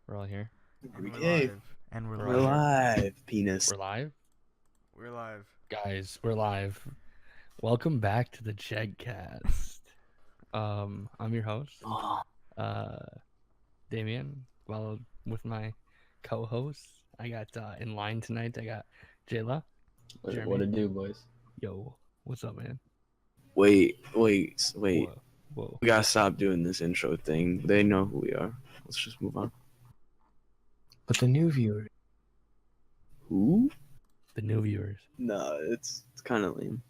We're all here. And we're Okay. live. And we're We're live. live, penis. We're live? We're live. Guys, we're live. Welcome back to the CheggCast. I'm your host, Oh, Damien. Well, with my co-host, I got in line tonight. I got Jayla. Jeremy. What it do, boys? Yo, what's up, man? wait. Whoa. We gotta stop doing this intro thing. They know who we are. Let's just move on. But the new viewer. Who? The new viewers. No, it's kind of lame.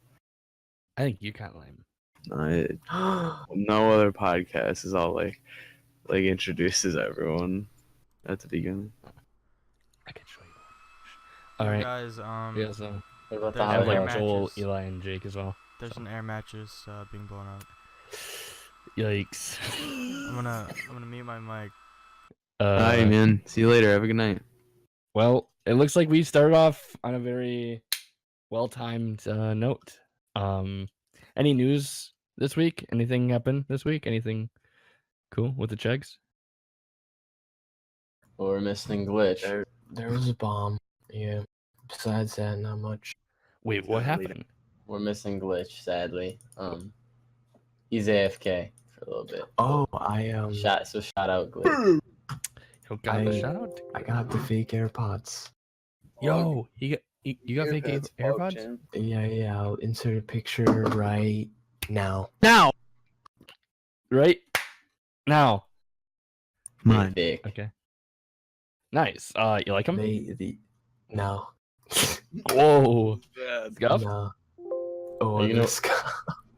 I think you kind of lame. No other podcast is all like introduces everyone at the beginning. I can show you. All right. Guys, Yeah, so What about There's I have air like Joel, matches. Eli, and Jake as well. there's an air mattress being blown up. Yikes. I'm gonna mute my mic. Alright, man. See you later. Have a good night. Well, it looks like we started off on a very well-timed note. Any news this week? Anything happen this week? Anything cool with the Cheggs? Well, we're missing glitch. There was a bomb. Yeah. Besides that, not much. Wait, what Later. happened? We're missing glitch, sadly. He's AFK for a little bit. Oh, I Shout out glitch. Yo, got a I- shout out. I got the fake AirPods. Yo, you got fake AirPods? Yeah. I'll insert a picture right now. Now. Right now. Mine. Big. Okay. Nice. You like them? No. Whoa. Bad. Scuff? No. Oh, Are you gonna- this guy.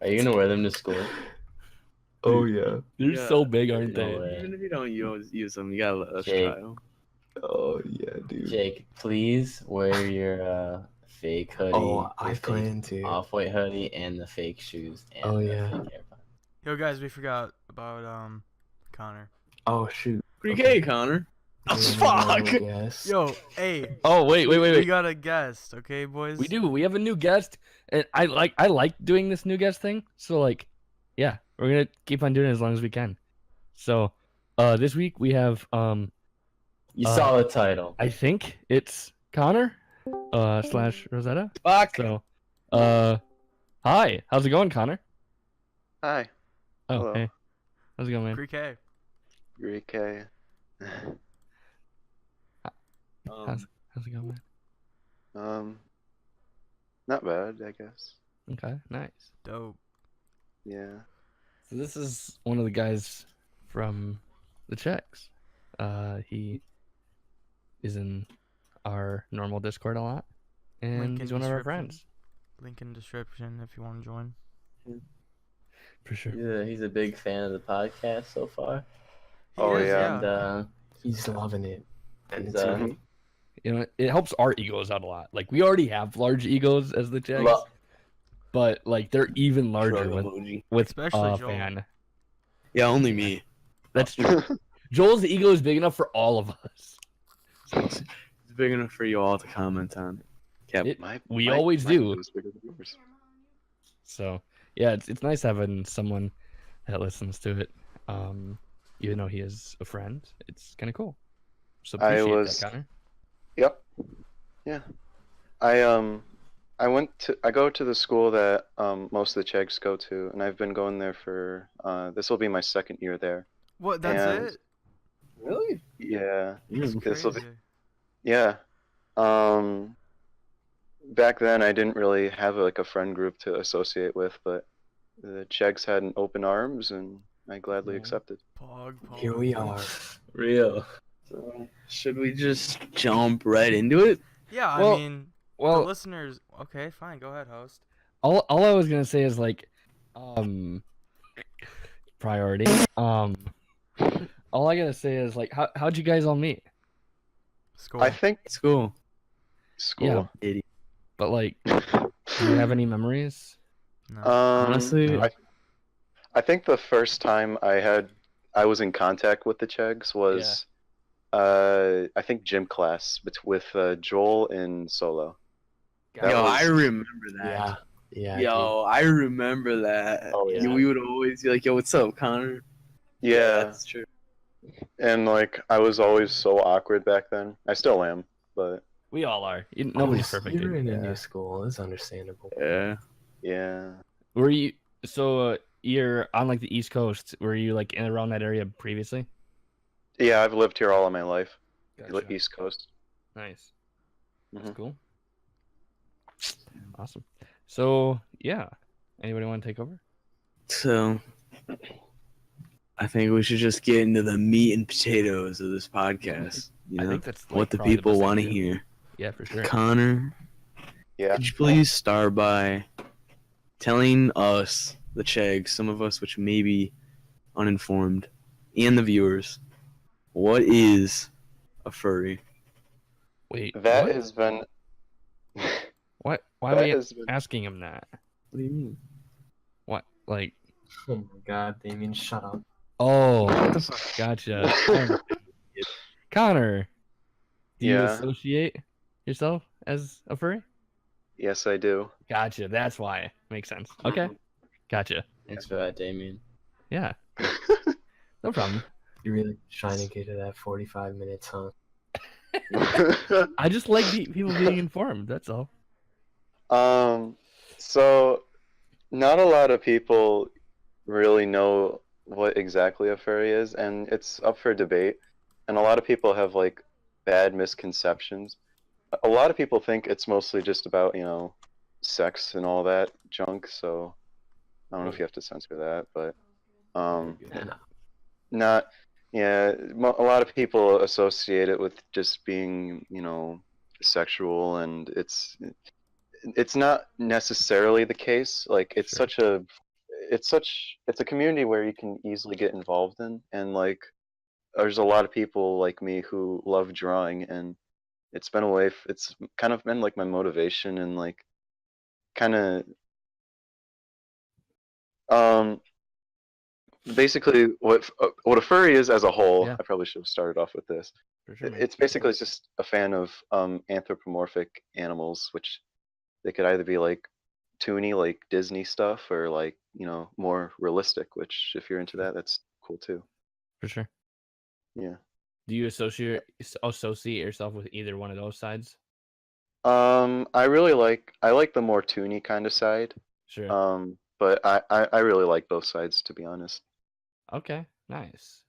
Are you gonna wear them to school? Oh yeah. They're Yeah. so big, aren't No they? way. Even if you don't use them, you gotta let us Jake. try them. Oh yeah, dude. Jake, please wear your fake hoodie. Oh, I your fake plan to. off-white hoodie and the fake shoes. And Oh, the yeah. fake AirPods. Yo, guys, we forgot about Connor. Oh shoot. Okay, Connor. Oh, fuck. Yes. Yo, hey. Oh, wait. We got a guest, okay, boys? We do. We have a new guest, and I like doing this new guest thing. So like, yeah, we're gonna keep on doing it as long as we can. So, this week we have You saw the title. I think it's Connor, slash Rosetta. Fuck. So, hi, how's it going, Connor? Hi, Oh, Hello. hey, how's it going, man? Pre-K. Rike. How's it going, man? Not bad, I guess. Okay, nice. Dope. Yeah. So this is one of the guys from the Checks. He is in our normal Discord a lot, and Link in he's one of our description. friends Link in description if you want to join. for sure. He's a big fan of the podcast so far. He Oh, is, yeah. And He's loving it. And He's, it's uh, great. You know, it helps our egos out a lot. Like we already have large egos as the Checks, Lo- but like they're even larger Shrug with emoji. Especially Joel. fan. Yeah, only me. That's true. Joel's ego is big enough for all of us. It's big enough for you all to comment on. Cap. It- My, We my- always my do. was bigger than yours. So yeah, it's nice having someone that listens to it. Even though he is a friend, it's kind of cool. So I appreciate was- that, Connor. Yep. Yeah. I go to the school that most of the Cheggs go to, and I've been going there for this will be my second year there. What? That's And- it? Really? Yeah. That's This will be crazy. yeah. Back then I didn't really have like a friend group to associate with, but the Cheggs had an open arms, and I gladly Yeah. accepted. Pog. Here we are. Real. So, should we just jump right into it? Yeah, Well- I mean, the Well, listeners. Okay, fine. Go ahead, host. all I was gonna say is like, priority. All I gotta say is like, how'd you guys all meet? School. I think School. school. Idiot. But like, do you have any memories? No. Honestly, no. I think the first time I was in contact with the Cheggs was I think gym class with Joel and Solo. That Yo, was- I remember that. Yeah. Yeah. Yo, I remember that. Oh, yeah. We would always be like, "Yo, what's up, Connor?" Yeah. That's true. And like I was always so awkward back then. I still am, but We all are. Nobody's perfect. You're Dude. in a Yeah. new school. It's understandable. Yeah. yeah. Were you so you're on like the East Coast? Were you like in around that area previously? Yeah, I've lived here all of my life. Gotcha. East Coast. Nice. That's Mhm. cool. Awesome. So yeah, anybody want to take over? So, I think we should just get into the meat and potatoes of this podcast. You I know, think that's like, what the probably people best thing want to do. hear. Yeah, for sure. Connor, Yeah. could you please start by telling us, the Chegg, some of us which may be uninformed, and the viewers, what is a furry? Wait, That what? has been. What? Why are that we has been. asking him that? What do you mean? What? Like? Oh my god, Damien, shut up. Oh, gotcha. Connor, do you Yeah. associate yourself as a furry? Yes, I do. Gotcha. That's why. Makes sense. Okay. Gotcha. Thanks for that, Damien. Yeah. No problem. You're really trying to get to that 45 minutes, huh? I just like people being informed. That's all. So not a lot of people really know what exactly a furry is, and it's up for debate. And a lot of people have like bad misconceptions. A lot of people think it's mostly just about, sex and all that junk, so I don't know if you have to censor that, but And not yeah, a lot of people associate it with just being, sexual, and it's not necessarily the case. Like it's Sure. it's a community where you can easily get involved in, and like there's a lot of people like me who love drawing, and it's kind of been like my motivation, and like kind of um basically what a furry is as a whole. Yeah. I probably should have started off with this. For sure, man. It's basically just a fan of anthropomorphic animals, which they could either be like toony, like Disney stuff, or like more realistic. Which, if you're into that, that's cool too. For sure. Yeah. Do you associate yourself with either one of those sides? I like the more toony kind of side. Sure. But I really like both sides, to be honest. Okay. Nice.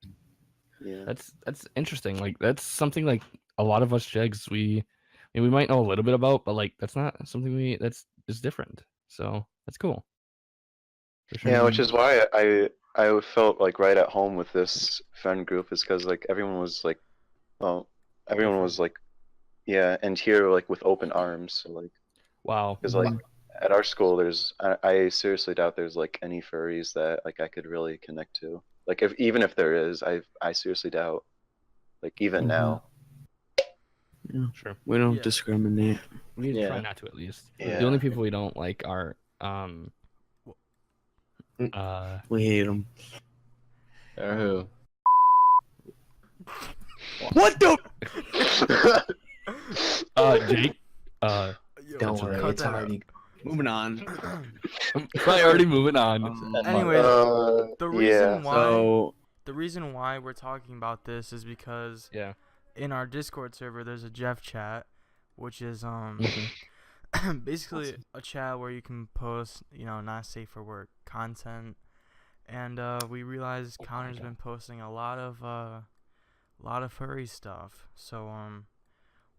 Yeah. That's interesting. Like that's something like a lot of us Jegs we might know a little bit about, but like that's not something that's different. So that's cool. For sure. Yeah, which is why I felt like right at home with this friend group, is because like everyone was like, well, everyone was like, yeah, and here like with open arms. So like, Wow. because like at our school, I seriously doubt there's like any furries that like I could really connect to. Like even if there is, I seriously doubt. Like even now. Yeah. Sure. We don't Yeah. discriminate. We Yeah. try not to at least. Yeah. The only people we don't like are We hate them. Or who? What the? Jake. Yo, don't worry, cut it's that out. already. Moving on. Probably already moving on. Anyways, the reason yeah. why So, the reason why we're talking about this is because Yeah. in our Discord server there's a Jeff chat, which is basically a chat where you can post, not safe for work content. And we realized Connor's been posting a lot of furry stuff. So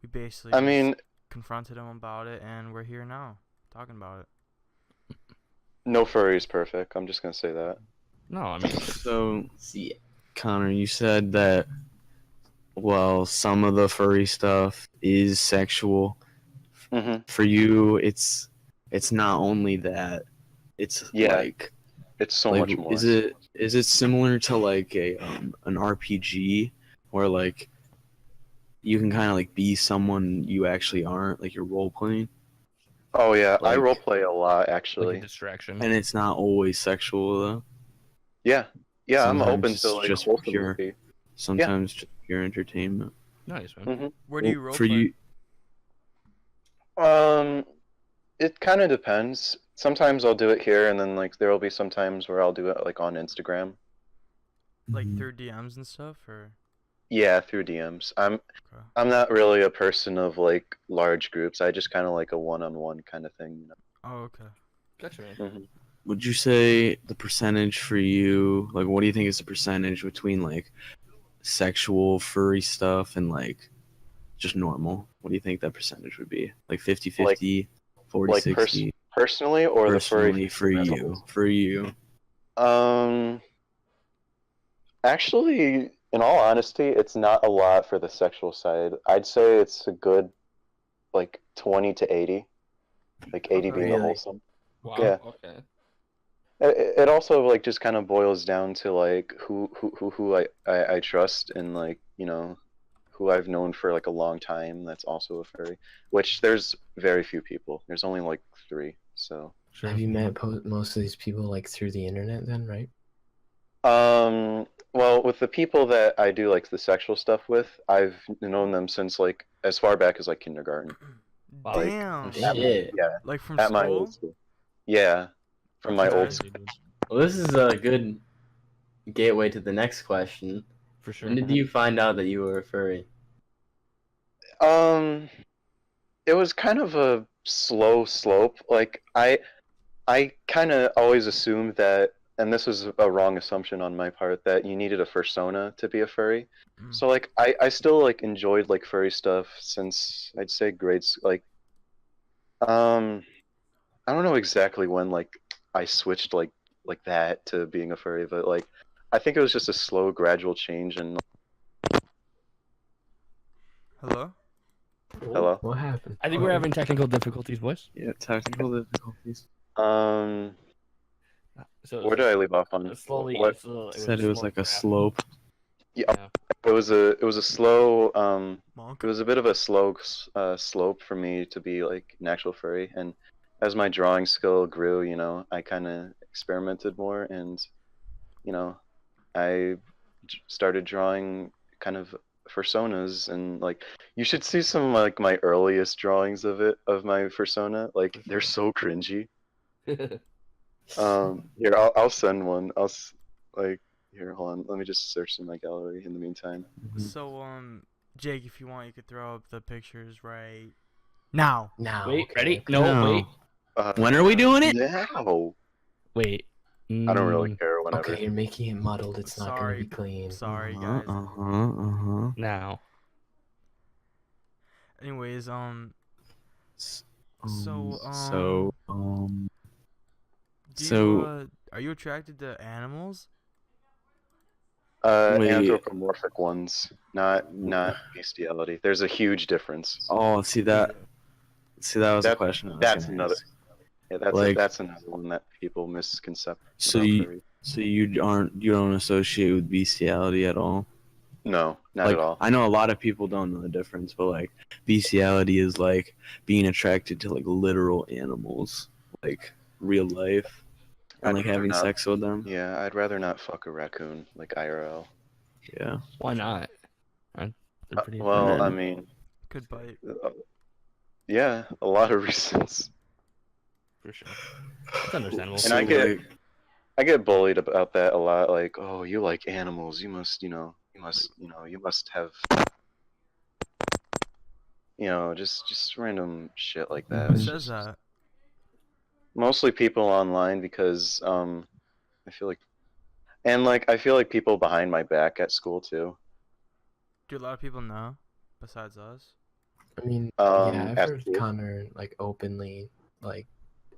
we basically I mean, confronted him about it, and we're here now talking about it. no furry is perfect. I'm just gonna say that. No, I mean so See, Connor, you said that, well, some of the furry stuff is sexual. Mm-hmm. For you, it's not only that. It's Yeah. like, It's so like, much more. is it similar to like an RPG where like you can kind of like be someone you actually aren't, like you're role playing, Oh yeah, I like- roleplay a lot like actually. a distraction. and it's not always sexual though. Yeah, I'm Sometimes open it's to like just wholesome pure. movie. Sometimes just pure entertainment. Nice, man. Mm-hmm. Where do you Well, roleplay? for you? It kind of depends. Sometimes I'll do it here, and then like there will be some times where I'll do it like on Instagram. like Mhm. through DMs and stuff, or Yeah, through DMs. I'm okay. I'm not really a person of like large groups. I just kind of like a one-on-one kind of thing. Oh, okay. Gotcha, man. Mhm. Would you say the percentage for you, like, what do you think is the percentage between like sexual furry stuff and like just normal? What do you think that percentage would be? Like 50-50, 40 Like 60 personally or the furry personally for fandom as a you? whole? For you. Actually, in all honesty, it's not a lot for the sexual side. I'd say it's a good like 20 to 80, like 80 Okay. being the Really? wholesome. Wow. Yeah. Okay. It also like just kind of boils down to like who I trust and like who I've known for like a long time that's also a furry, which there's very few people. There's only like 3. So Sure. Have you met most of these people like through the internet then, right? well, with the people that I do like the sexual stuff with, I've known them since like as far back as like kindergarten. Wow. Like Damn. Oh, shit. yeah, Like from at my school? old school. Yeah, from my Okay. old school. Well, this is a good gateway to the next question. For sure. When did you find out that you were a furry? It was kind of a slow slope. Like I kind of always assumed that, and this was a wrong assumption on my part, that you needed a fursona to be a furry. Mm. So like I still like enjoyed like furry stuff since I'd say grades like I don't know exactly when like I switched like that to being a furry, but like I think it was just a slow gradual change and Hello? hello. What happened? I think we're having technical difficulties, boys. Yeah, technical difficulties. So Where did I leave off on? slowly. What? Said it was like a slope. Yeah, Yeah. it was a slow Monk? it was a bit of a slow slope for me to be like an actual furry, and as my drawing skill grew, I kind of experimented more, and I started drawing kind of personas, and like you should see some like my earliest drawings of my persona. Like they're so cringy. Here I'll send one. Like here, hold on. Let me just search in my gallery in the meantime. So, Jake, if you want, you could throw up the pictures right now. Now. Wait, okay, ready? okay. No, wait, When are we doing it? Now. wait. I don't really care. Whenever. Okay, you're making it muddled. It's not gonna Sorry. be clean. Sorry, Uh-huh, guys. uh-huh. Now. Anyways, S- So, so, do so- you, are you attracted to animals? Wait. Anthropomorphic ones, not bestiality. There's a huge difference. oh, see that was a That- question I was that's gonna another- ask. Yeah, Like- that's another one that people misconcept. So about you- furry. So you don't associate with bestiality at all? No, not Like, at all. I know a lot of people don't know the difference, but like bestiality is like being attracted to like literal animals, like real life, and I'd like rather having not- sex with them. Yeah, I'd rather not fuck a raccoon like IRL. Yeah. Why not? They're pretty Well, Yeah. I mean, Could bite. yeah, a lot of reasons. for sure. It's understandable. And I get bullied about that a lot. Like, oh, you like animals? You must have, just random shit like that. Who It's says just- that? Mostly people online because I feel like, and like I feel like people behind my back at school too. Do a lot of people know, besides us? I mean, Um, yeah, I've at heard school. Connor like openly like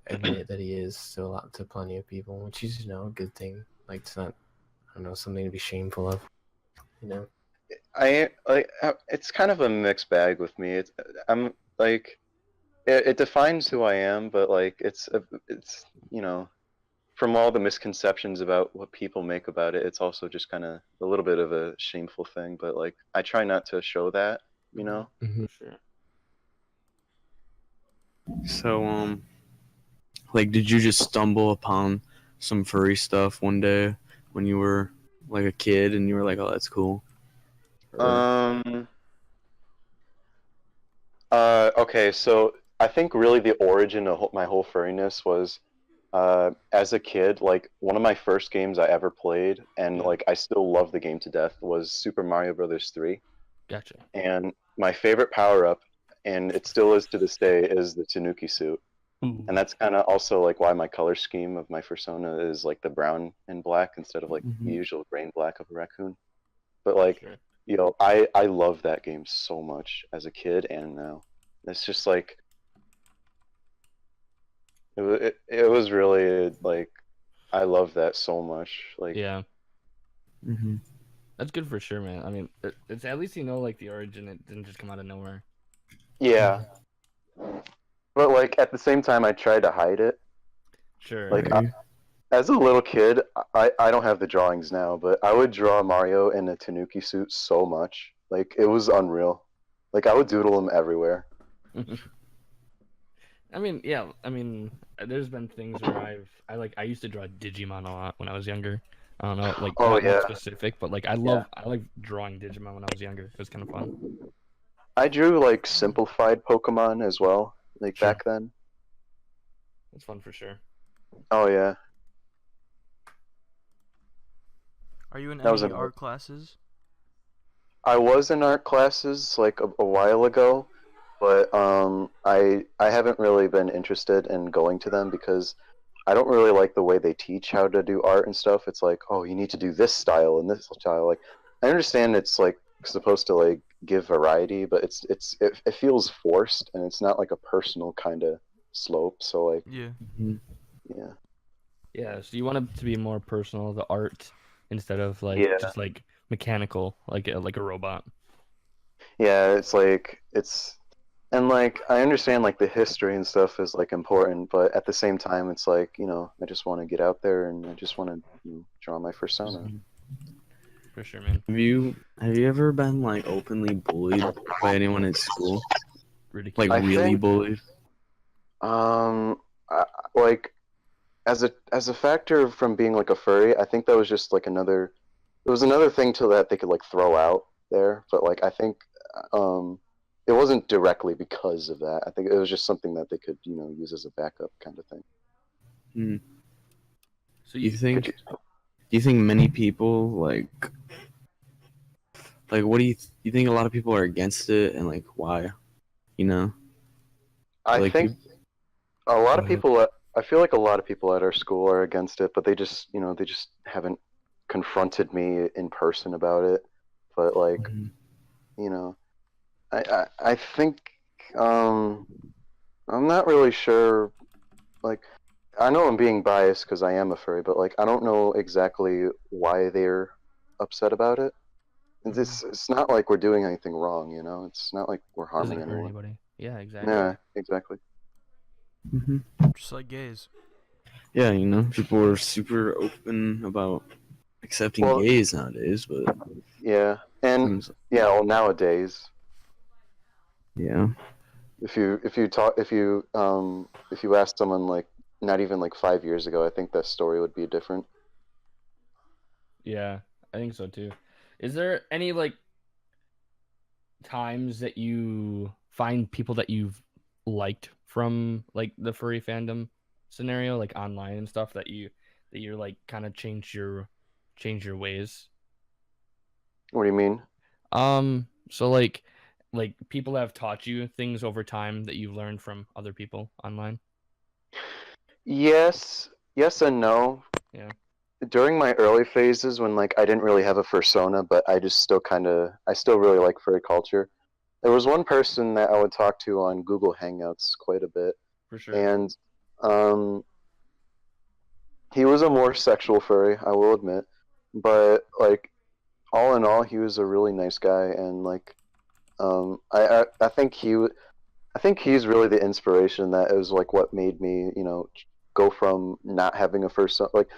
admit that he is to plenty of people, which is a good thing. Like it's not, I don't know, something to be shameful of. It's kind of a mixed bag with me. I'm like, it defines who I am, but like it's from all the misconceptions about what people make about it, it's also just kind of a little bit of a shameful thing. But like, I try not to show that, Mm-hmm. For sure. So like, did you just stumble upon some furry stuff one day when you were like a kid and you were like, oh, that's cool? Or- Okay, so I think really the origin of my whole furriness was as a kid, like one of my first games I ever played, and Yeah. like I still love the game to death, was Super Mario Brothers 3. Gotcha. And my favorite power up, and it still is to this day, is the Tanuki suit. Ooh. And that's kind of also like why my color scheme of my persona is like the brown and black instead of like the usual gray and black of a raccoon. But like, Sure. you know, I love that game so much as a kid and now. It's just like it was really like I love that so much. Like Yeah, Mm-hmm. that's good for sure, man. I mean, it's at least you know like the origin. It didn't just come out of nowhere. yeah. But like at the same time I tried to hide it. Sure. Like as a little kid, I don't have the drawings now, but I would draw Mario in a Tanuki suit so much. Like it was unreal. Like I would doodle him everywhere. I mean, yeah. I mean, there's been things where I used to draw Digimon a lot when I was younger. I don't know, like Oh, not yeah. specific, but like I like drawing Digimon when I was younger. It was kind of fun. I drew like simplified Pokemon as well, like Sure. back then. It's fun for sure. Oh yeah. Are you in That was any an- art classes? I was in art classes like a while ago, but I haven't really been interested in going to them because I don't really like the way they teach how to do art and stuff. It's like, oh, you need to do this style and this style. Like, I understand it's like supposed to like give variety, but it feels forced and it's not like a personal kind of slope. So like, Yeah. yeah, Yeah. So you want it to be more personal, the art, instead of like Yeah. just like mechanical, like a robot. yeah, it's like and like I understand like the history and stuff is like important, but at the same time, it's like I just want to get out there and I just want to draw my persona. For sure, man. Have you ever been like openly bullied by anyone at school? Ridiculous. Like I really think- bullied? Like as a factor from being like a furry, I think that was just like another. It was another thing to that they could like throw out there, but like I think it wasn't directly because of that. I think it was just something that they could use as a backup kind of thing. So You think? Do you think many people like what do you think? A lot of people are against it, and like why? You know? I Like, think a lot of Go ahead. people. I feel like a lot of people at our school are against it, but they just haven't confronted me in person about it. But like Mhm. I think I'm not really sure. Like I know I'm being biased because I am a furry, but like I don't know exactly why they're upset about it. It's not like we're doing anything wrong, It's not like we're harming doesn't hurt anyone. anybody. Yeah, exactly. Yeah, exactly. Mhm. Just like gays. Yeah, people are super open about accepting Well- gays nowadays, but Yeah, and seems- yeah, well nowadays, yeah. if you ask someone like not even like 5 years ago, I think that story would be different. Yeah, I think so too. Is there any like times that you find people that you've liked from like the furry fandom scenario, like online and stuff, that you're like kind of change your ways? What do you mean? So like people have taught you things over time that you've learned from other people online? Yes and no. Yeah. During my early phases when like I didn't really have a persona, but I still really like furry culture. There was one person that I would talk to on Google Hangouts quite a bit, For sure. and he was a more sexual furry, I will admit, but like all in all, he was a really nice guy, and like I think I think he's really the inspiration that is like what made me go from not having a persona. Like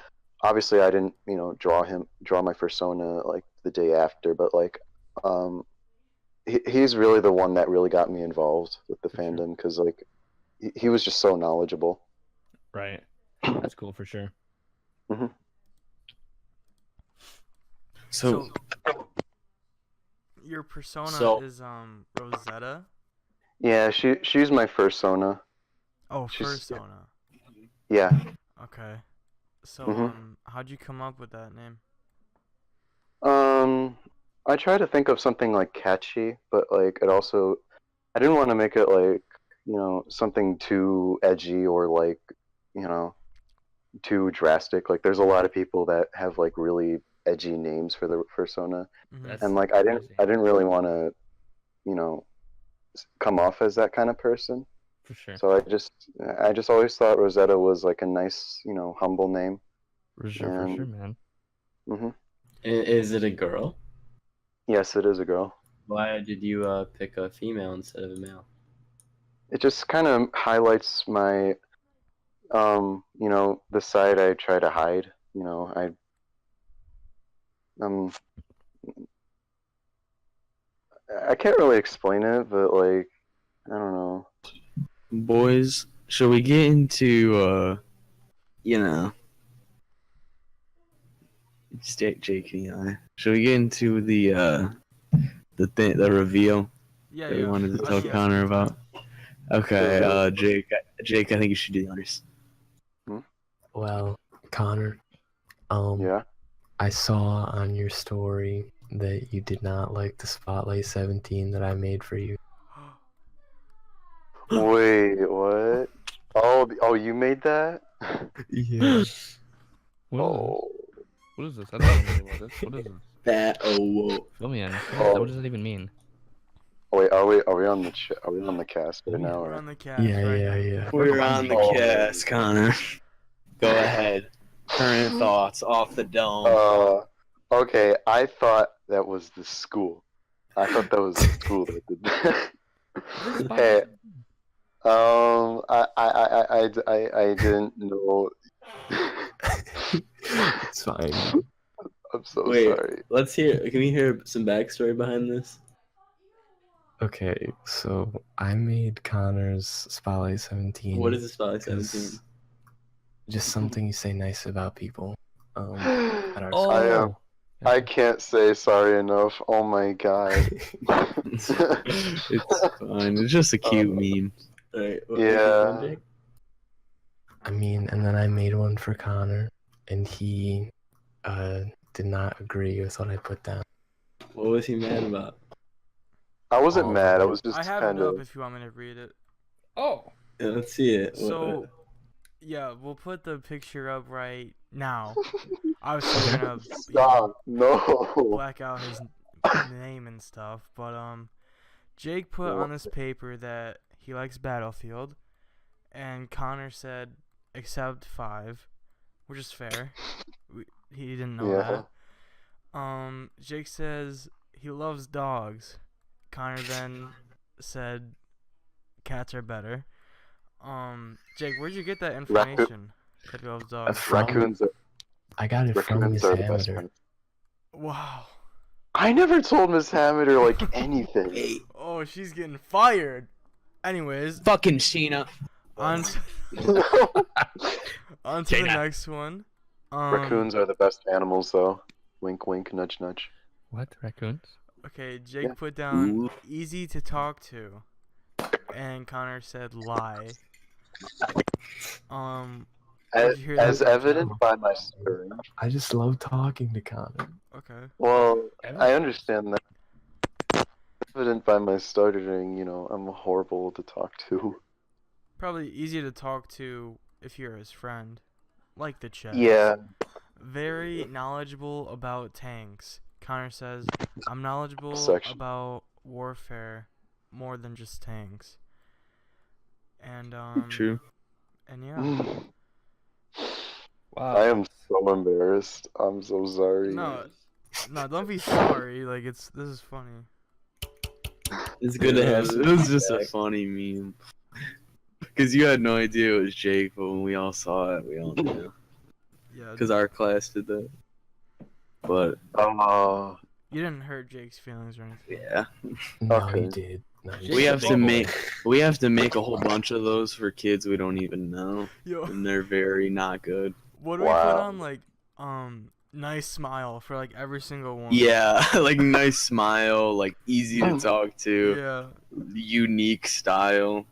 obviously I didn't draw my persona like the day after, but like he's really the one that really got me involved with the For sure. fandom because like he was just so knowledgeable. Right. That's cool for sure. So, Your persona So- is Rosetta. Yeah, she's my fursona. Oh, She's- persona. Yeah. Okay. So Mhm. how'd you come up with that name? I try to think of something like catchy, but like it also I didn't want to make it like, something too edgy or like, you know, too drastic. Like there's a lot of people that have like really edgy names for their persona, Mhm. and like I didn't crazy. I didn't really want to, you know, come off as that kind of person. For sure. So I just always thought Rosetta was like a nice, humble name. For sure, And man. hmm Is it a girl? yes, it is a girl. Why did you pick a female instead of a male? It just kind of highlights my, the side I try to hide. Um, I can't really explain it, but like, I don't know. Boys, shall we get into you know, Jake and I? Shall we get into the reveal Yeah, that we yeah. wanted to I tell think it's Connor a good time. about? Okay, Sure. Jake, I think you should do the honors. Well, Connor, Yeah. I saw on your story that you did not like the Spotlight 17 that I made for you. Wait, what? Oh, you made that? Yeah. What is this? Oh. What is this? I don't know anything about this. What is this? That whoa. Fill me in. Oh. What does that even mean? Wait, are we on the cast right Oh, yeah. now? We're Or? on the cast Yeah, right yeah, now. yeah. We're on the Oh. cast, Connor. Go ahead. Current thoughts off the dome. Okay. I thought that was the school. I thought that was the school that did that. Hey, I didn't know. It's fine. I'm so Wait, sorry. let's hear. Can we hear some backstory behind this? Okay, so I made Connor's Spotlight 17. What is the Spotlight 'cause 17? Just something you say nice about people. At our Oh. I can't say sorry enough. Oh my god. It's fine. It's just a cute meme. Alright, Yeah. Jake? I mean, and then I made one for Connor, and he did not agree with what I put down. What was he mad about? I wasn't All mad. I of it. was just I have kind it up of. if you want me to read it. Oh. Yeah, let's see it. So, yeah, we'll put the picture up right now. Obviously, we're gonna Stop. No. black out his name and stuff, but Jake put on this paper that he likes Battlefield, and Connor said except 5, which is fair. He didn't know Yeah. that. Jake says he loves dogs. Connor then said cats are better. Jake, where'd you get that information? That he loves dogs. Raccoons. I got it from Miss Raccoons are the best Hammer. friends. Wow. I never told Miss Hammer like anything. Oh, she's getting fired. Anyways, Fucking Sheena. on to, on to the Jada. next one. Raccoons are the best animals, though. Wink, wink, nudge, nudge. What? Raccoons? Okay, Jake Yeah. put down Ooh. easy to talk to, and Connor said lie. Where'd you hear As that from, evident Jake? by my story. I just love talking to Connor. Okay. Well, I Evident. understand that. Evident by my stuttering, I'm horrible to talk to. Probably easy to talk to if you're his friend, like the Chegg. Yeah. Very knowledgeable about tanks. Connor says, I'm knowledgeable Section. about warfare more than just tanks. And True. and yeah. Wow. I am so embarrassed. I'm so sorry. No, don't be sorry. Like this is funny. It's good to have. some It was just a feedback. funny meme. Because you had no idea it was Jake, but when we all saw it, we all knew. Yeah. Because our class did that. But Oh, You didn't hurt Jake's feelings or anything. yeah, No, Okay. you did. No, you we Jake's have a to big make a whole bunch of those for kids we don't even know, Yo, and they're very not good. what do we put Wow. on like nice smile for like every single one? Yeah, like nice smile, like easy to talk to, Yeah. unique style.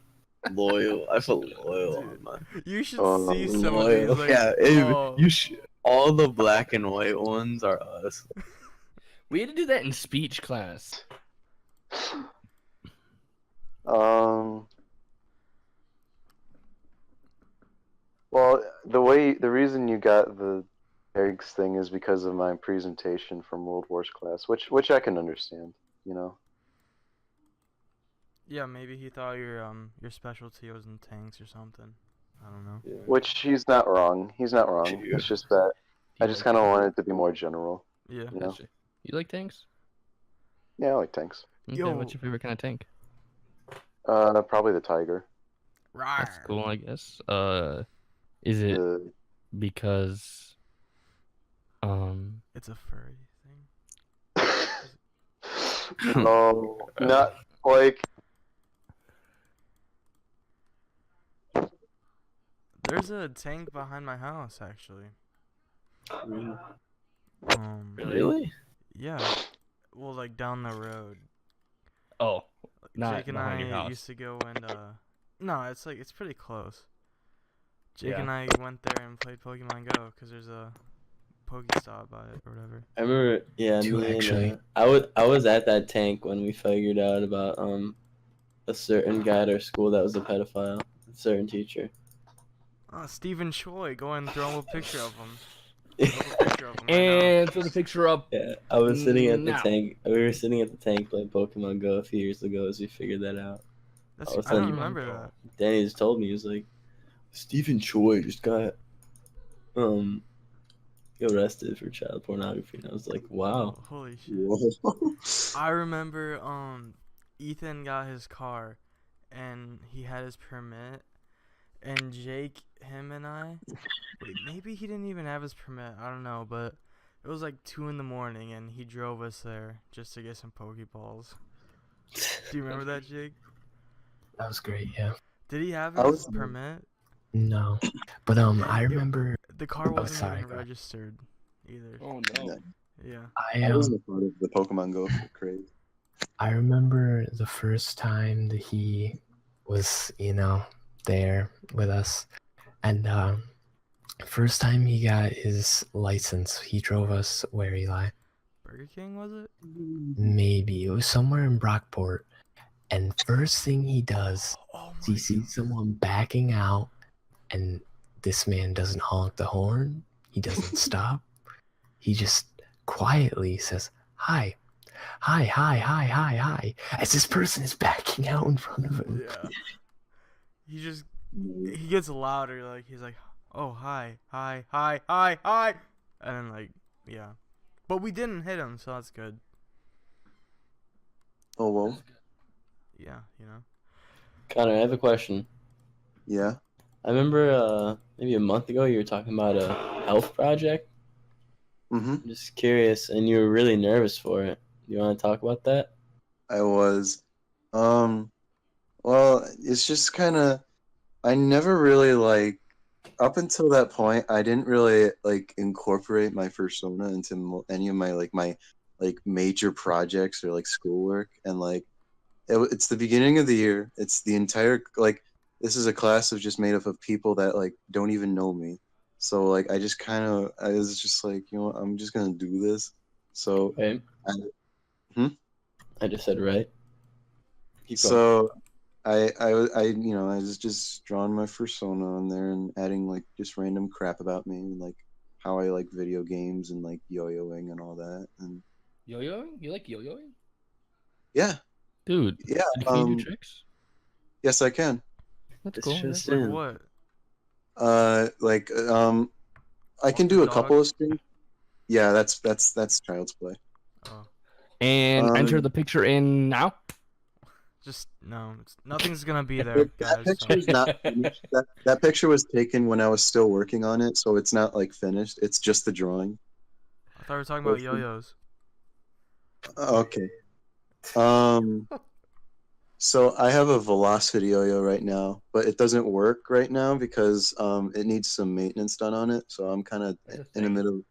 loyal. I feel loyal Dude. on mine. You should Oh, see some of these. Loyal. Like, Yeah, oh. you should. All the black and white ones are us. We had to do that in speech class. Well, the reason you got the eggs thing is because of my presentation from World Wars class, which I can understand, you know. Yeah, maybe he thought your specialty was in tanks or something. I don't know. Yeah. Which he's not wrong. He's not wrong. Yeah. It's just that I just kind of wanted it to be more general, Yeah. you know. Gotcha. You like tanks? Yeah, I like tanks. Okay, Yo. what's your favorite kind of tank? Probably the Tiger. That's Rawr. cool, I guess. Is it The because It's a furry thing. no, not like There's a tank behind my house, actually. Really? Yeah. Well, like down the road. oh, not Jake and behind your I house. used to go and no, it's pretty close. Jake Yeah. and I went there and played Pokemon Go because there's a Pokestop by it or whatever. I remember, yeah, Two, me and, actually. I was at that tank when we figured out about a certain guy at our school that was a pedophile, a certain teacher. Oh, Stephen Choi, go and throw him a picture of him. Throw up a picture of him right now. And throw the picture up. Yeah, I was sitting at the Now. tank. We were sitting at the tank playing Pokemon Go a few years ago as we figured that out. That's, I was I don't telling you, remember that. Danny just told me, he was like, Stephen Choi just got arrested for child pornography, and I was like, wow. Holy shit. I remember Ethan got his car and he had his permit, and Jake, him and I, maybe he didn't even have his permit, I don't know, but it was like 2 in the morning and he drove us there just to get some Pokeballs. Do you remember that, Jake? That was great. Yeah. Did he have I his was- permit? No, but I remember The car wasn't sorry, even go ahead. registered either. Oh no. Yeah. I wasn't a part of the Pokemon Go craze. I remember the first time that he was, there with us, and first time he got his license, he drove us where, Eli? Burger King, was it? Maybe it was somewhere in Brockport, and first thing he does, Oh he sees someone backing out, and this man doesn't honk the horn. He doesn't stop. He just quietly says, "Hi, hi, hi, hi, hi, hi," as this person is backing out in front of him. Yeah. He gets louder, like he's like, "Oh, hi, hi, hi, hi, hi," and then like, yeah. But we didn't hit him, so that's good. Oh well, Yeah, Connor, I have a question. yeah. I remember maybe a month ago you were talking about a health project. Mm-hmm. I'm just curious, and you were really nervous for it. You want to talk about that? I was. Well, it's just kind of. I never really up until that point. I didn't really incorporate my persona into any of my major projects or schoolwork, and it's the beginning of the year. It's the entire this is a class of just made up of people that don't even know me. So I just I was just what, I'm just gonna do this. So Right. I just said right. Keep going. so I was just drawing my persona on there and adding just random crap about me and how I like video games and yo-yoing and all that and Yo-yoing? You like yo-yoing? yeah Dude, yeah can you do tricks? yes I can. That's It's cool. just like in. what? I can Walk do the a couple dog? of strings. Yeah, that's child's play. Oh, And enter the picture in now. just no. Nothing's gonna be there, That guys. So. picture's not finished. That picture was taken when I was still working on it, so it's not finished. It's just the drawing. I thought we were talking about yo-yos. Okay. So I have a velocity yo-yo right now, but it doesn't work right now because it needs some maintenance done on it. So I'm kind of That's a in the thing. middle.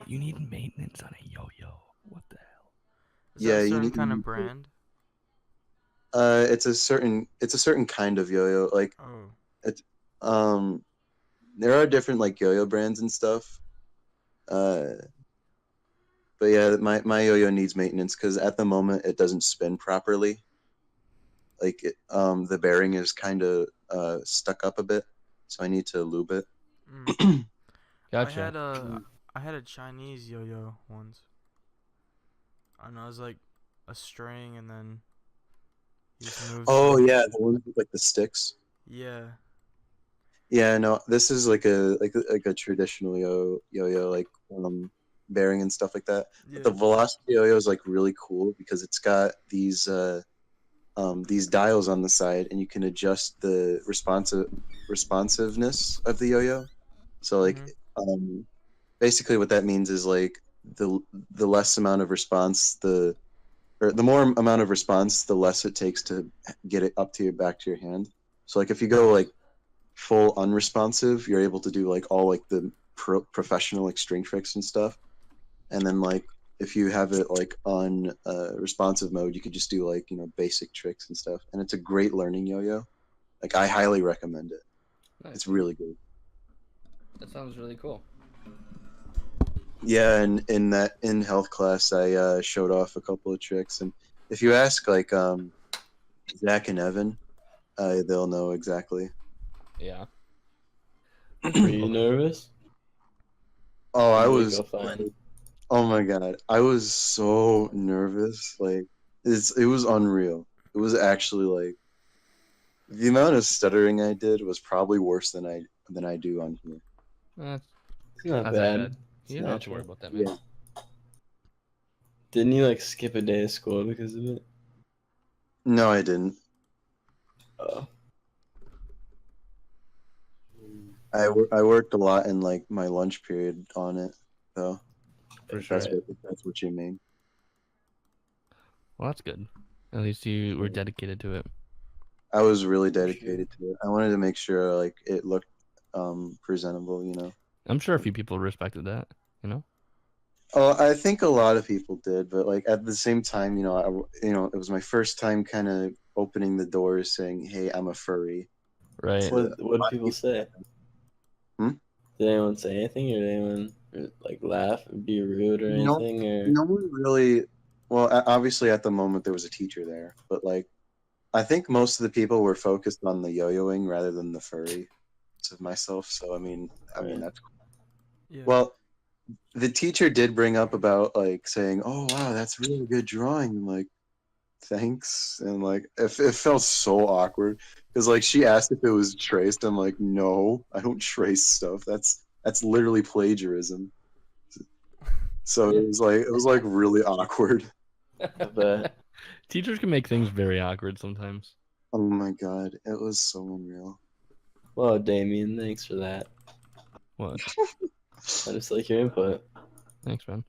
You need maintenance on a yo-yo. What the hell? Is Yeah, that a you certain need- kind of brand? It's a certain kind of yo-yo. Like Oh. it's there are different like yo-yo brands and stuff. But yeah, my yo-yo needs maintenance because at the moment it doesn't spin properly. Like the bearing is kind of stuck up a bit, so I need to lube it. Mm. Gotcha. I had a Chinese yo-yo once. I don't know, it was like a string and then you just moved. Oh yeah, the ones with like the sticks. Yeah. Yeah, no, this is like a traditional yo-yo like bearing and stuff like that. Yeah. But the Velocity yo-yo is like really cool because it's got these dials on the side, and you can adjust the responsiveness of the yo-yo. So like basically what that means is like the less amount of response or the more amount of response, the less it takes to get it up to your back to your hand. So like if you go like full unresponsive, you're able to do like all like the professional like string tricks and stuff. And then like if you have it like on responsive mode, you could just do like basic tricks and stuff. And it's a great learning yo-yo. Like I highly recommend it. Nice. It's really good. That sounds really cool. Yeah, and in health class, I showed off a couple of tricks, and if you ask like Zach and Evan, they'll know exactly. Yeah. Were you nervous? Oh, I Did it was. go fine? Oh my god, I was so nervous. Like it was unreal. It was actually like the amount of stuttering I did was probably worse than I do on here. It's not Not that bad. bad. You don't have to worry about that, man. Yeah. Didn't you like skip a day of school because of it? No, I didn't. Oh. I worked a lot in like my lunch period on it, though. For sure. That's what you mean. Well, that's good. At least you were dedicated to it. I was really dedicated to it. I wanted to make sure like it looked presentable, I'm sure a few people respected that, Oh, I think a lot of people did, but like at the same time, it was my first time kind of opening the doors, saying, "Hey, I'm a furry." Right. What did people say? Hmm? Did anyone say anything, or did anyone like laugh and be rude or No, anything? Or no one really. Well, obviously at the moment there was a teacher there, but like I think most of the people were focused on the yo-yoing rather than the furry of myself. So I mean Right. that's Yeah. well. The teacher did bring up about like saying, "Oh wow, that's really good drawing." I'm like, "Thanks," and like it felt so awkward because like she asked if it was traced. I'm like, "No, I don't trace stuff. That's literally plagiarism." So it was like really awkward. but Teachers can make things very awkward sometimes. Oh my god, it was so unreal. well, Damien, thanks for that. What? I just like your input. Thanks, man.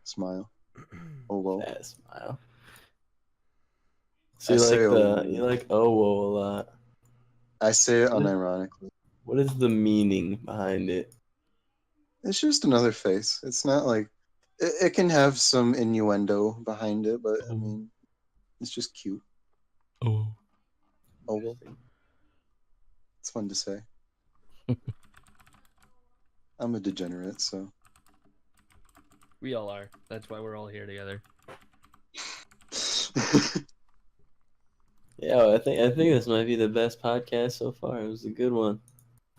Smile. Oh well. That smile. So I you say like oh whoa a lot. I say it unironically. What is the meaning behind it? It's just another face. It's not like it can have some innuendo behind it, but I mean, it's just cute. Oh. Oh well. It's fun to say. I'm a degenerate, so. We all are. That's why we're all here together. Yeah, well, I think this might be the best podcast so far. It was a good one.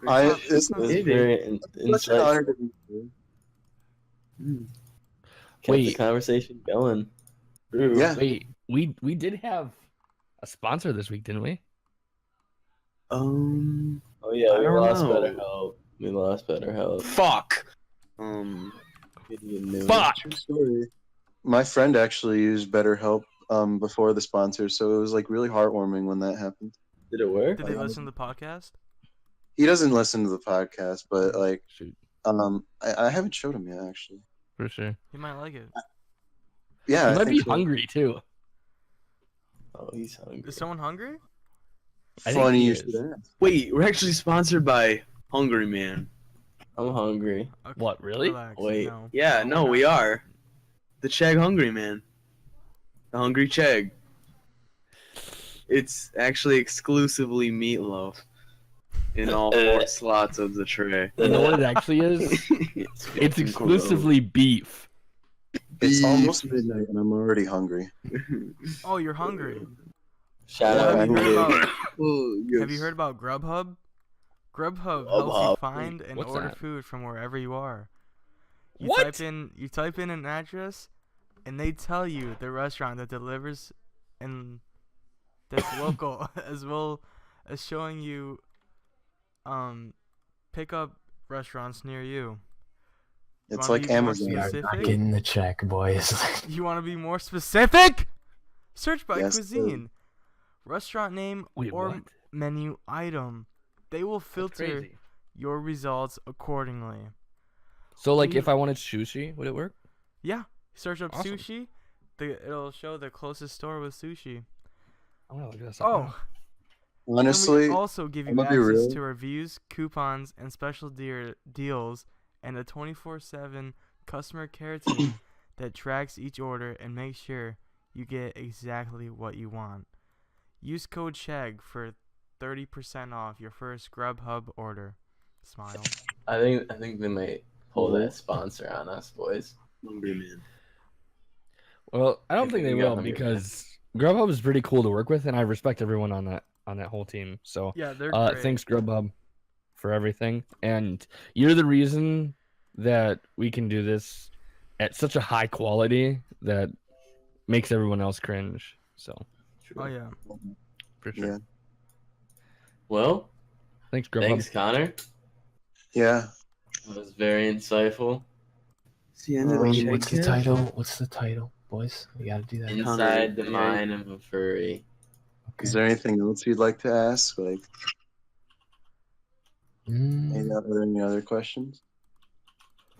It's It was Maybe. very such an honor insightful. to be here. Kept the Wait. conversation going. True. Yeah. Wait, we did have a sponsor this week, didn't we? Um. Oh yeah, I we don't lost know. BetterHelp. We lost BetterHelp. Fuck. Fuck! True story. My friend actually used BetterHelp before the sponsor, so it was like really heartwarming when that happened. Did it work? Did they listen to the podcast? He doesn't listen to the podcast, but like Shoot, I haven't showed him yet actually. for sure. He might like it. Yeah, You I might think be so. hungry too. Oh, he's hungry. Is someone hungry? I think Funny he you is. should ask. Wait, we're actually sponsored by Hungry Man. I'm hungry. Okay, What, really? Relax. Wait. No. Yeah, no, we're we not. are. The Chegg Hungry Man. The Hungry Chegg. It's actually exclusively meatloaf in all 4 slots of the tray. You know what it actually is? It's It's exclusively beef. It's almost midnight and I'm already hungry. Oh, you're hungry. Shout Well, out. have you heard about Oh, yes. Have you heard about Grubhub? Grubhub helps you Grubhub. find and What's order that? food from wherever you are. You What? type in an address, and they tell you the restaurant that delivers, and that's local, as well as showing you pickup restaurants near you. You It's wanna like be more Amazon. We are specific? back in the check, boys. You want to be more specific? Search by Yes, sir. cuisine, restaurant name, Wait, or what? menu item. They will That's filter crazy. your results accordingly. So, like, you- if I wanted sushi, would it work? Yeah, search up Awesome. sushi. It'll show the closest store with sushi. I'm gonna look this up. Oh, and Honestly, we also give you I'm gonna be access real. to reviews, coupons, and special deals, and a 24/7 customer care team that tracks each order and makes sure you get exactly what you want. Use code Chegg for 30% off your first Grubhub order. Smile. I think they might pull that sponsor on us, boys. Hungry man. Well, I don't If think we they can go will hungry. because Grubhub is pretty cool to work with, and I respect everyone on that whole team. So, Yeah, they're great. thanks Grubhub for everything, and you're the reason that we can do this at such a high quality that makes everyone else cringe. So, Oh yeah. for sure. Yeah. Well, Thanks Grubhub. thanks, Connor. Yeah. It was very insightful. It's the end of the What's the CheggCast. title? What's the title, boys? We gotta do that. Inside the mind of a furry. Is there anything else you'd like to ask? Like, Mm, are there any other questions?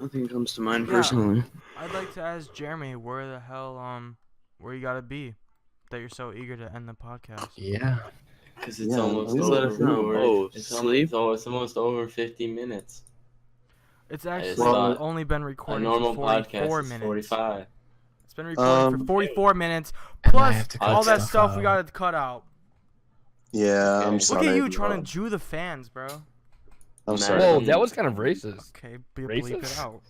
Nothing comes to mind Yeah. personally. I'd like to ask Jeremy where the hell where you gotta be that you're so eager to end the podcast. yeah. Because it's Yeah, almost please over. let us know. Oh, it's sleep? It's almost over 50 minutes. It's I just actually thought only been A recording normal for 44 podcast is minutes. 45. It's been recording for Um, 44 minutes. And I Plus have to all cut that stuff we out. gotta cut out. Yeah, Okay. I'm Look sorry. Look at you trying to Jew the fans, bro. I'm Imagine- sorry. Whoa, that was kind of racist. Okay, bleep it Racist? out.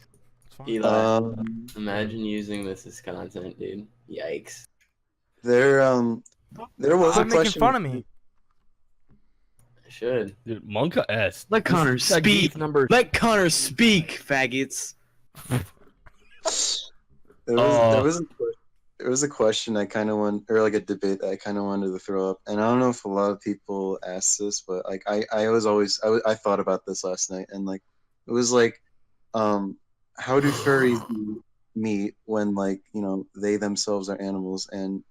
It's fine. Eli, Imagine using this as content, dude. Yikes. There was a Quit making question. fun of me. I should. Dude, Monka S. Let Connor This is like speak. beef number. Let Connor speak, faggots. There was a question I kind of want, or like a debate that I kind of wanted to throw up, and I don't know if a lot of people ask this, but like I thought about this last night, and like it was like, how do furries meet when like they themselves are animals, and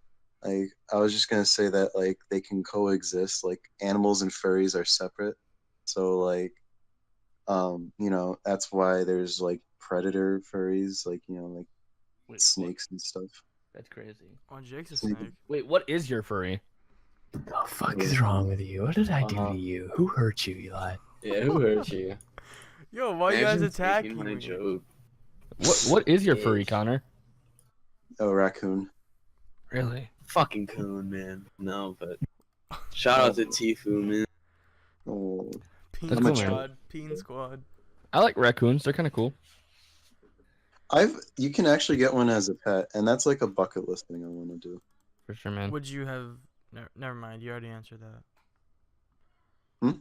like I was just gonna say that like they can coexist, like animals and furries are separate, so like that's why there's like predator furries, like like Wait, snakes and stuff. That's crazy. Oh, Jake's a Snake. snake. Wait, what is your furry? The fuck is wrong with you? What did I do Uh-huh. to you? Who hurt you, Eli? Yeah, who hurt you? Yo, why you guys Imagine attacking taking my me? joke. What is your furry, Yes. Connor? Oh, raccoon. Really? Fucking coon, man. No, but shout out to Tifu, man. Oh, Peen That's cool, man. squad. Peen squad. I like raccoons. They're kind of cool. you can actually get one as a pet, and that's like a bucket list thing I want to do. For sure, man. Would you have? Never mind. You already answered that. Hmm?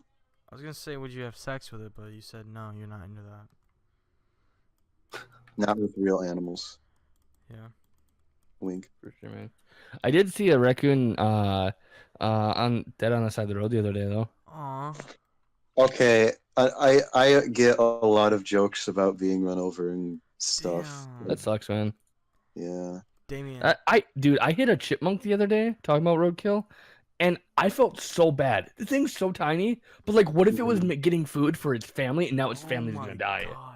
I was gonna say, would you have sex with it, but you said no. You're not into that. Not with real animals. Yeah. Wink. For sure, man. I did see a raccoon on dead on the side of the road the other day though. Aw. Okay, I get a lot of jokes about being run over and stuff. Damn. That sucks, man. Yeah. Damien. Dude, I hit a chipmunk the other day talking about roadkill, and I felt so bad. The thing's so tiny, but like, what if it was getting food for its family, and now its Oh family's my gonna die? God.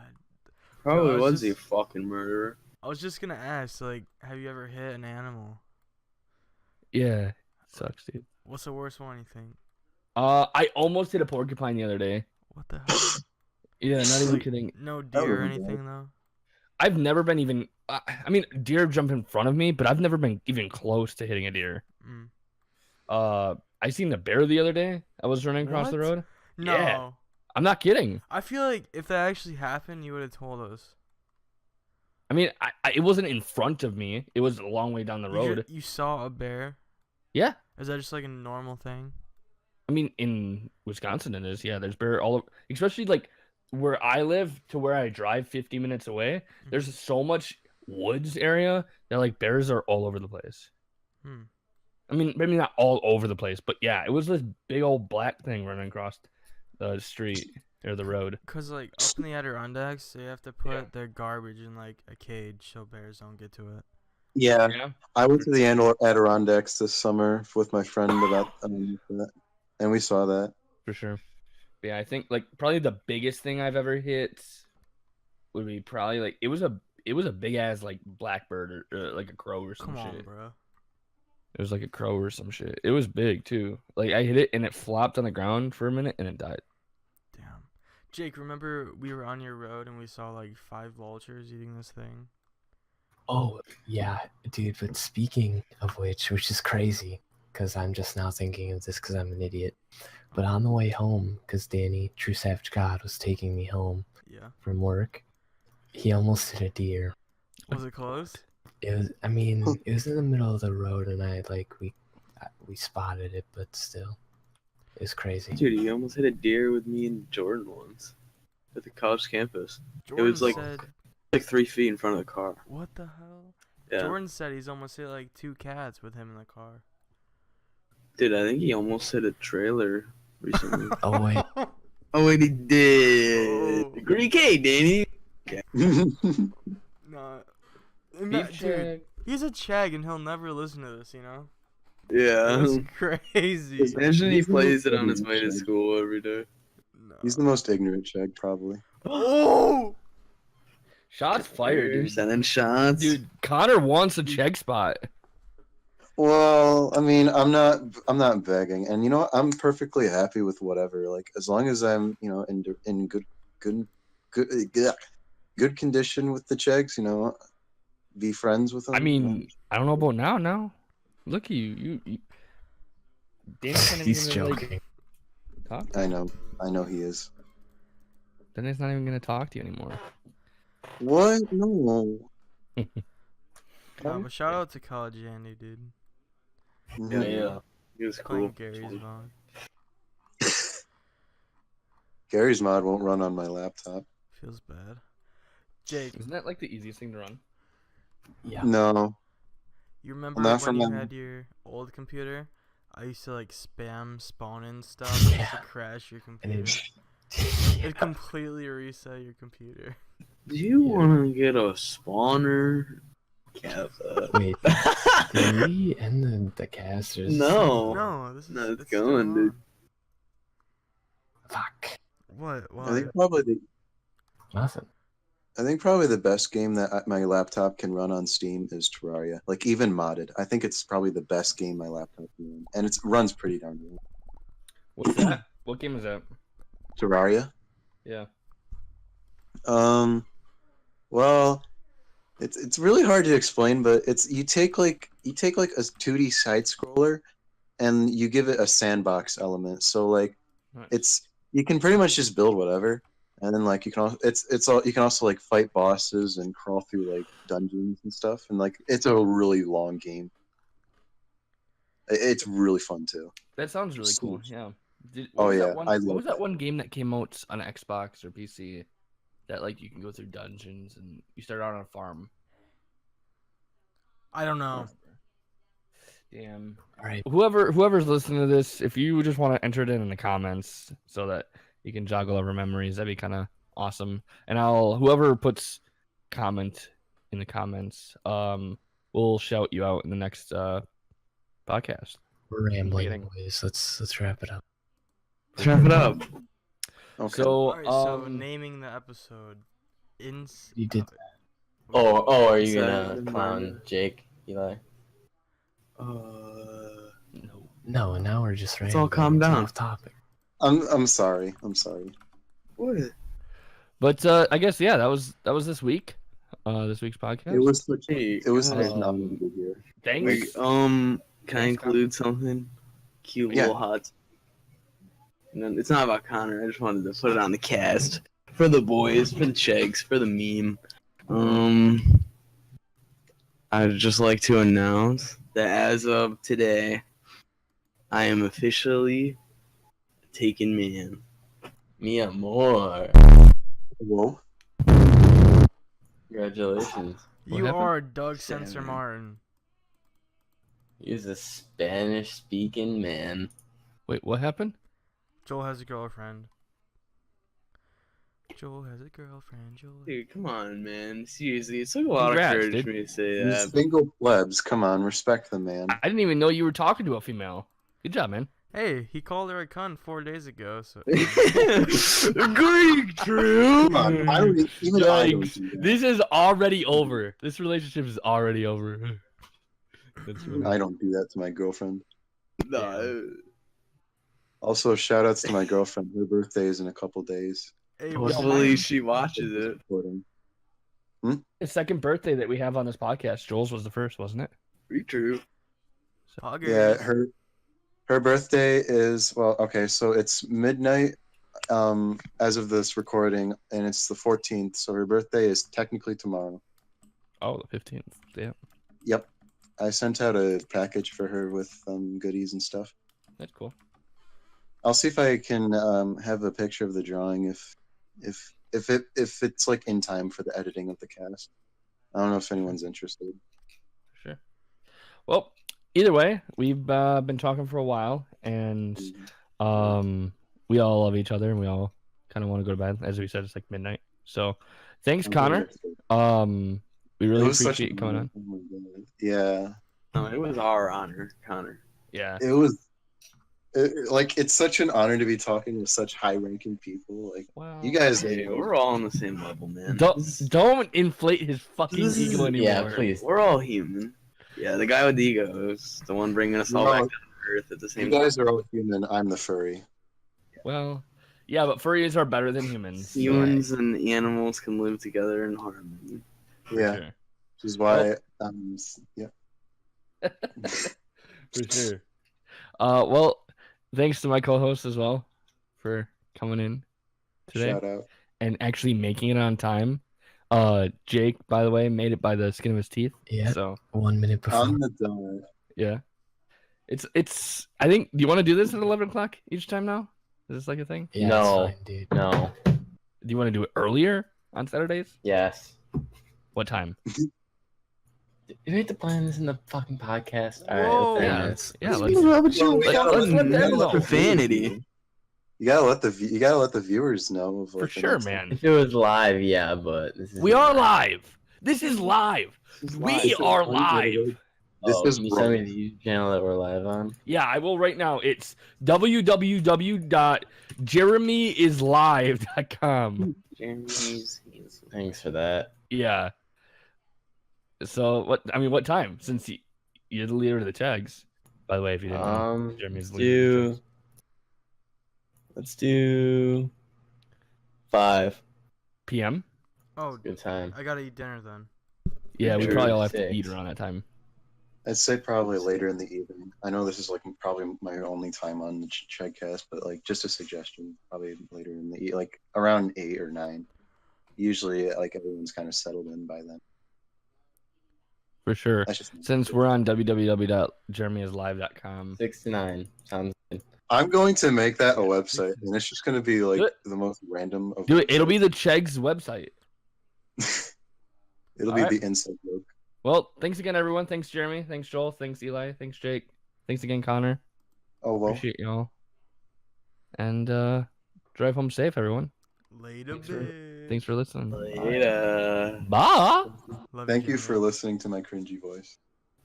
Probably I was was just- a fucking murderer. I was just gonna ask, like, have you ever hit an animal? Yeah, sucks, dude. What's the worst one you think? I almost hit a porcupine the other day. What the hell? Yeah, not even Like, kidding. No deer or wouldn't be anything though. I've never been even. I mean, deer jump in front of me, but I've never been even close to hitting a deer. Mm. I seen a bear the other day. I was running across the What? road. No. Yeah. I'm not kidding. I feel like if that actually happened, you would have told us. I mean, it wasn't in front of me. It was a long way down the road. You saw a bear? Yeah. Is that just like a normal thing? I mean, in Wisconsin it is. Yeah, there's bear all over, especially like where I live to where I drive 50 minutes away. There's so much woods area that like bears are all over the place. Hmm. I mean, maybe not all over the place, but yeah, it was this big old black thing running across the street or the road. Cause like up in the Adirondacks, they have to put their garbage in like a cage so bears don't get to it. Yeah, Yeah. I went to the Adirondacks this summer with my friend about that, and we saw that. For sure. But yeah, I think like probably the biggest thing I've ever hit would be probably like it was a big ass like blackbird or like a crow or some Come on, shit. bro. It was like a crow or some shit. It was big too. Like I hit it and it flopped on the ground for a minute and it died. Damn. Jake, remember we were on your road and we saw like 5 vultures eating this thing? Oh, yeah, dude, but speaking of which is crazy, because I'm just now thinking of this because I'm an idiot. But on the way home, because Danny, True Savage God, was taking me home Yeah. from work, he almost hit a deer. Was it close? It was, I mean, it was in the middle of the road, and we spotted it, but still, it was crazy. Dude, he almost hit a deer with me and Jordan once at the college campus. Jordan was like- said, Like 3 feet in front of the car. what the hell? Yeah. Jordan said he's almost hit like 2 cats with him in the car. Dude, I think he almost hit a trailer recently. Oh, wait. Oh, wait, he did. Oh. Greek K, Danny. No. Beef Dude, check. he's a Chegg and he'll never listen to this, you know? Yeah. That's crazy. Imagine he He's the plays it most on his way to ignorant school every day. No. He's the most ignorant Chegg, probably. Oh! Shots fired, dude. Sending shots. Dude, Connor wants a check spot. Well, I mean, I'm not begging, and you know what? I'm perfectly happy with whatever. Like as long as I'm, in good condition with the Cheggs, be friends with them. I mean, I don't know about now. Now, look at you. Danny's not even He's gonna, like, joking. talk. I know he is. Danny's not even gonna talk to you anymore. What? No. No, but shout out to College Andy, dude. Yeah, Yeah. He was Playing cool. Gary's mod. Gary's mod won't run on my laptop. Feels bad. Jake, Isn't that like the easiest thing to run? Yeah. No. you remember Not when from you my- had your old computer? I used to like spam spawn in stuff just Yeah. to crash your And computer. it, It completely reset your computer. Do you want to get a spawner? wait, did we end the cast? Or is- No. No, this is No, it's still going, dude. on. Fuck. What? I Why? think probably Nothing. the best game that my laptop can run on Steam is Terraria. Like even modded, I think it's probably the best game my laptop can run, and it runs pretty darn well. What's that? What game is that? Terraria. Yeah. Well, it's really hard to explain, but you take like a 2D side scroller, and you give it a sandbox element. So like, Nice. you can pretty much just build whatever, and then like you can you can also like fight bosses and crawl through like dungeons and stuff, and like it's a really long game. It's really fun too. That sounds really cool. Sweet. Yeah. Oh, was that yeah, one- I what love was that it. one game that came out on Xbox or PC that like you can go through dungeons and you start out on a farm? I don't know. Damn. All right. Whoever's listening to this, if you just want to enter it in the comments so that you can joggle over memories, that'd be kind of awesome. And whoever puts comment in the comments, we'll shout you out in the next podcast. We're rambling, Beginning. boys. Let's wrap it up. Let's wrap it up. Okay. So, Alright, so naming the episode. You did Oh, are you Saturday gonna clown morning. Jake, Eli? no. no, and now we're just Let's all rambling. calm It's down. Off topic. I'm sorry. What? But I guess yeah, that was this week. This week's podcast. It was such Hey, it was God. phenomenal to hear. Thanks. Wait, can I Thanks, include something? cute Yeah. little hot. No, it's not about Connor. I just wanted to put it on the cast for the boys, for the Cheggs, for the meme. I'd just like to announce that as of today, I am officially a taken man. Mi amor. Whoa. Congratulations. What You happened? are Doug Sad, Sensor man. Martin. He's a Spanish speaking man. Wait, what happened? Joel has a girlfriend. Joel has a girlfriend. Joel. Dude, come on, man. Seriously, it took a lot Congrats, of courage dude. for me to say You that. single plebs, come on, respect the man. I didn't even know you were talking to a female. Good job, man. Hey, he called her a cunt 4 days ago. So Greek, true. Come on, I don't even I don't Yikes. do that. This is already over. This relationship is already over. That's funny. I don't do that to my girlfriend. No. Also, shout outs to my girlfriend. Her birthday is in a couple days. hey, Hopefully she watches it. Recording. The second birthday that we have on this podcast, Joel's was the first, wasn't it? Pretty true. Poggers. Yeah, her birthday is okay, so it's midnight as of this recording, and it's the 14th, so her birthday is technically tomorrow. Oh, the 15th. Yeah, Yep. I sent out a package for her with goodies and stuff. that's cool. I'll see if I can have a picture of the drawing if it's like in time for the editing of the cast. I don't know if anyone's interested. Sure. Well, either way, we've been talking for a while, and we all love each other, and we all kind of want to go to bed. As we said, it's like midnight. So, thanks, Connor. We really appreciate you coming on. Oh my God. Yeah. No, it was our honor, Connor. Yeah. It was it's such an honor to be talking with such high-ranking people. Like Wow. you guys, Hey, we're all on the same level, man. Don't inflate his fucking This is- ego anymore. Yeah, please. We're all human. Yeah, the guy with the ego is the one bringing us all No, back to Earth at the you same time. guys are all human. I'm the furry. Well, yeah, but furries are better than humans. Humans and animals can live together in harmony. For Yeah, sure. which is why. Yeah. For sure. Well, thanks to my co-host as well for coming in today Shout out. and actually making it on time. Jake, by the way, made it by the skin of his teeth. Yeah. So 1 minute before. On the dime. yeah, it's. I think. Do you want to do this at 11 o'clock each time now? Is this like a thing? Yeah, No. it's fine, dude. No. Do you want to do it earlier on Saturdays? Yes. What time? Do we have to plan this in the fucking podcast? Whoa. All right. Yeah, Let's yeah. What's Let's. wrong with you? Let's let them know. Profanity. You gotta let the viewers know. Of, For like, the sure, next man. If it was live, yeah, but this is We are live. This is live. We are live. This is Can you send me wrong. the YouTube channel that we're live on? Yeah, I will right now. It's www.jeremyislive.com. Thanks for that. Yeah. So what? I mean, what time? Since you're the leader of the Cheggs, by the way, if you didn't know, Jeremy's Let's the leader of the do. Let's do 5. PM. Oh, Good time. I gotta eat dinner then. Yeah, we Sure, probably all have to 6. eat around that time. I'd say probably later in the evening. I know this is like probably my only time on the CheggCast, but like just a suggestion, probably later in the like around 8 or 9. Usually, like everyone's kind of settled in by then. For sure. That's just Since we're on www.jeremyislive.com. 6 to 9. Sounds good. I'm going to make that a website, and it's just going to be like Do it. the most random of. Do it. It'll websites. be the Cheggs website. It'll be Alright. the inside joke. Well, thanks again, everyone. Thanks, Jeremy. Thanks, Joel. Thanks, Eli. Thanks, Jake. Thanks again, Connor. Oh well. Appreciate y'all. And drive home safe, everyone. Later, Thanks for listening. Later. Bye. Love Thank you Jimmy. for listening to my cringy voice.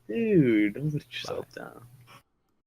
Dude, don't let yourself down.